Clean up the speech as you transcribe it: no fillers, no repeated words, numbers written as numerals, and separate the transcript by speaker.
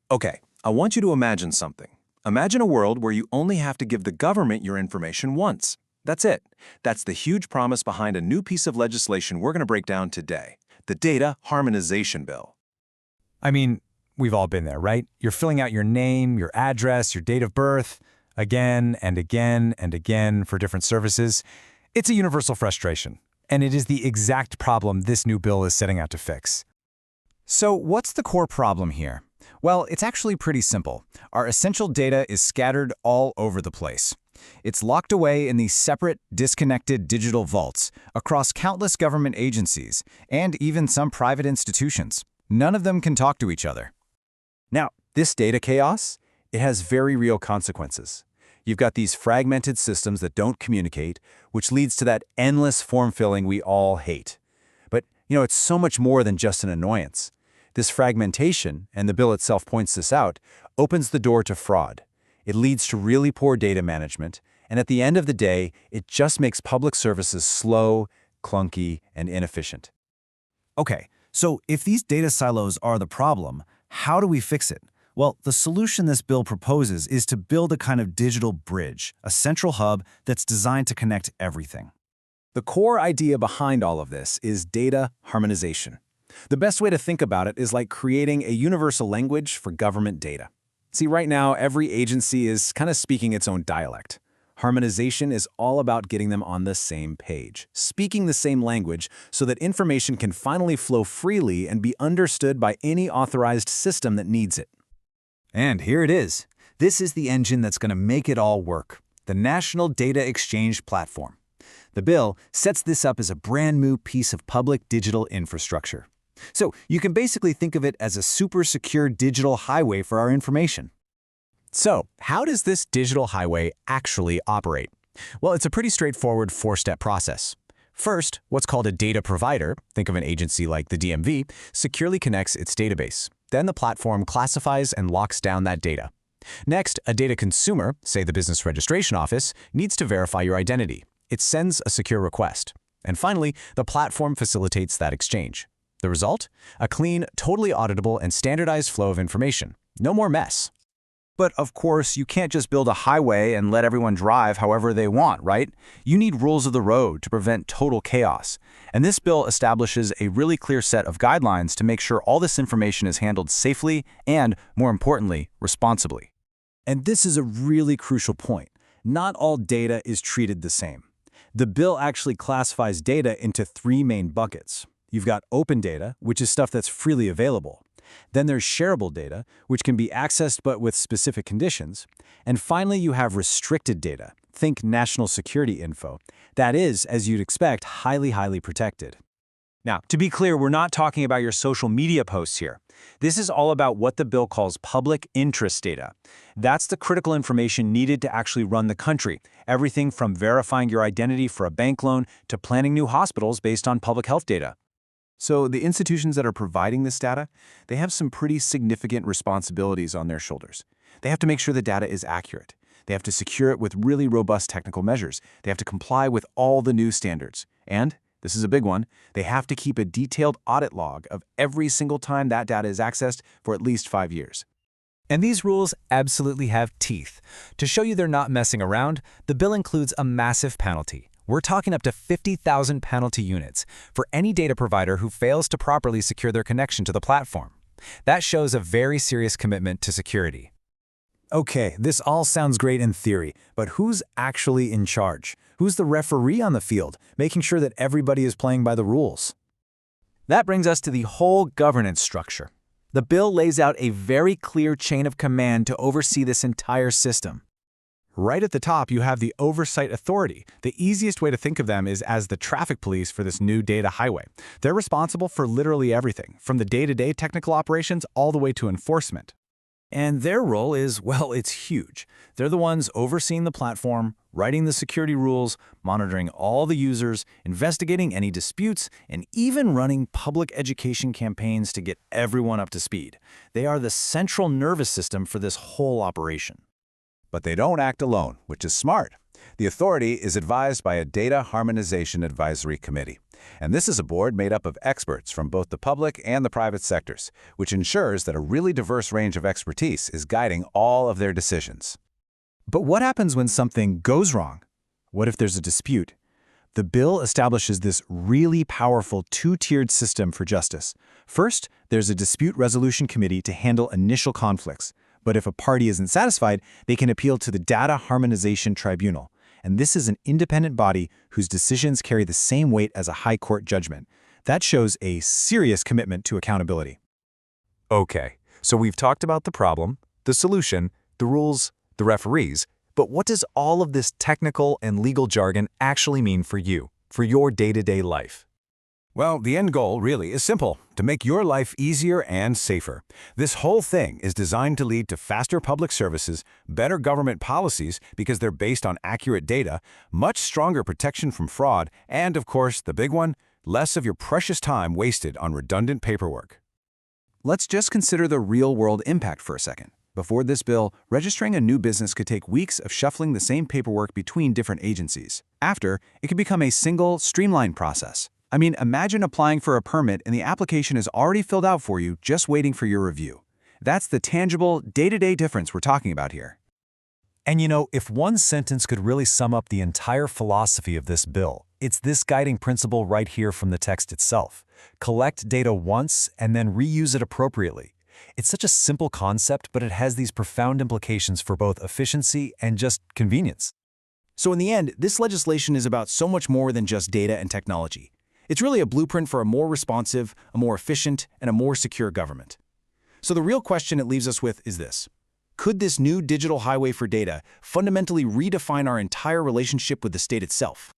Speaker 1: Okay, I want you to imagine something. Imagine a world where you only have to give the government your information once. That's it. That's the huge promise behind a new piece of legislation we're going to break down today, the Data Harmonization Bill.
Speaker 2: I mean, we've all been there, right? You're filling out your name, your address, your date of birth, again and again and again for different services. It's a universal frustration, and it is the exact problem this new bill is setting out to fix. So what's the core problem here? Well, it's actually pretty simple. Our essential data is scattered all over the place. It's locked away in these separate, disconnected digital vaults across countless government agencies and even some private institutions. None of them can talk to each other.
Speaker 1: Now, this data chaos, it has very real consequences. You've got these fragmented systems that don't communicate, which leads to that endless form filling we all hate. But, it's so much more than just an annoyance. This fragmentation, and the bill itself points this out, opens the door to fraud. It leads to really poor data management, and at the end of the day, it just makes public services slow, clunky, and inefficient.
Speaker 3: Okay, so if these data silos are the problem, how do we fix it? Well, the solution this bill proposes is to build a kind of digital bridge, a central hub that's designed to connect everything.
Speaker 1: The core idea behind all of this is data harmonization. The best way to think about it is like creating a universal language for government data. See, right now, every agency is kind of speaking its own dialect. Harmonization is all about getting them on the same page, speaking the same language so that information can finally flow freely and be understood by any authorized system that needs it.
Speaker 3: And here it is. This is the engine that's going to make it all work, the National Data Exchange Platform. The bill sets this up as a brand new piece of public digital infrastructure. So you can basically think of it as a super secure digital highway for our information.
Speaker 2: So, how does this digital highway actually operate? Well, it's a pretty straightforward four-step process. First, what's called a data provider, think of an agency like the DMV, securely connects its database. Then the platform classifies and locks down that data. Next, a data consumer, say the Business Registration Office, needs to verify your identity. It sends a secure request. And finally, the platform facilitates that exchange. The result? A clean, totally auditable, and standardized flow of information. No more mess.
Speaker 3: But of course, you can't just build a highway and let everyone drive however they want, right? You need rules of the road to prevent total chaos. And this bill establishes a really clear set of guidelines to make sure all this information is handled safely and, more importantly, responsibly.
Speaker 1: And this is a really crucial point. Not all data is treated the same. The bill actually classifies data into three main buckets. You've got open data, which is stuff that's freely available. Then there's shareable data, which can be accessed but with specific conditions. And finally, you have restricted data. Think national security info. That is, as you'd expect, highly protected. Now, to be clear, we're not talking about your social media posts here. This is all about what the bill calls public interest data. That's the critical information needed to actually run the country. Everything from verifying your identity for a bank loan to planning new hospitals based on public health data. So the institutions that are providing this data, they have some pretty significant responsibilities on their shoulders. They have to make sure the data is accurate. They have to secure it with really robust technical measures. They have to comply with all the new standards. And, this is a big one, they have to keep a detailed audit log of every single time that data is accessed for at least 5 years.
Speaker 2: And these rules absolutely have teeth. To show you they're not messing around, the bill includes a massive penalty. We're talking up to 50,000 penalty units for any data provider who fails to properly secure their connection to the platform. That shows a very serious commitment to security.
Speaker 3: Okay, this all sounds great in theory, but who's actually in charge? Who's the referee on the field, making sure that everybody is playing by the rules?
Speaker 4: That brings us to the whole governance structure. The bill lays out a very clear chain of command to oversee this entire system.
Speaker 2: Right at the top, you have the Oversight Authority. The easiest way to think of them is as the traffic police for this new data highway. They're responsible for literally everything, from the day-to-day technical operations all the way to enforcement.
Speaker 3: And their role is, well, it's huge. They're the ones overseeing the platform, writing the security rules, monitoring all the users, investigating any disputes, and even running public education campaigns to get everyone up to speed. They are the central nervous system for this whole operation.
Speaker 5: But they don't act alone, which is smart. The authority is advised by a Data Harmonization Advisory Committee.
Speaker 3: And this is a board made up of experts from both the public and the private sectors, which ensures that a really diverse range of expertise is guiding all of their decisions.
Speaker 1: But what happens when something goes wrong? What if there's a dispute? The bill establishes this really powerful two-tiered system for justice. First, there's a dispute resolution committee to handle initial conflicts. But if a party isn't satisfied, they can appeal to the Data Harmonization Tribunal. And this is an independent body whose decisions carry the same weight as a high court judgment. That shows a serious commitment to accountability.
Speaker 2: Okay, so we've talked about the problem, the solution, the rules, the referees, but what does all of this technical and legal jargon actually mean for you, for your day-to-day life?
Speaker 3: Well, the end goal really is simple, to make your life easier and safer. This whole thing is designed to lead to faster public services, better government policies because they're based on accurate data, much stronger protection from fraud, and of course, the big one, less of your precious time wasted on redundant paperwork.
Speaker 1: Let's just consider the real-world impact for a second. Before this bill, registering a new business could take weeks of shuffling the same paperwork between different agencies. After, it could become a single, streamlined process. I mean, imagine applying for a permit and the application is already filled out for you, just waiting for your review. That's the tangible, day-to-day difference we're talking about here.
Speaker 2: And you know, if one sentence could really sum up the entire philosophy of this bill, it's this guiding principle right here from the text itself. Collect data once and then reuse it appropriately. It's such a simple concept, but it has these profound implications for both efficiency and just convenience.
Speaker 3: So in the end, this legislation is about so much more than just data and technology. It's really a blueprint for a more responsive, a more efficient, and a more secure government. So the real question it leaves us with is this. Could this new digital highway for data fundamentally redefine our entire relationship with the state itself?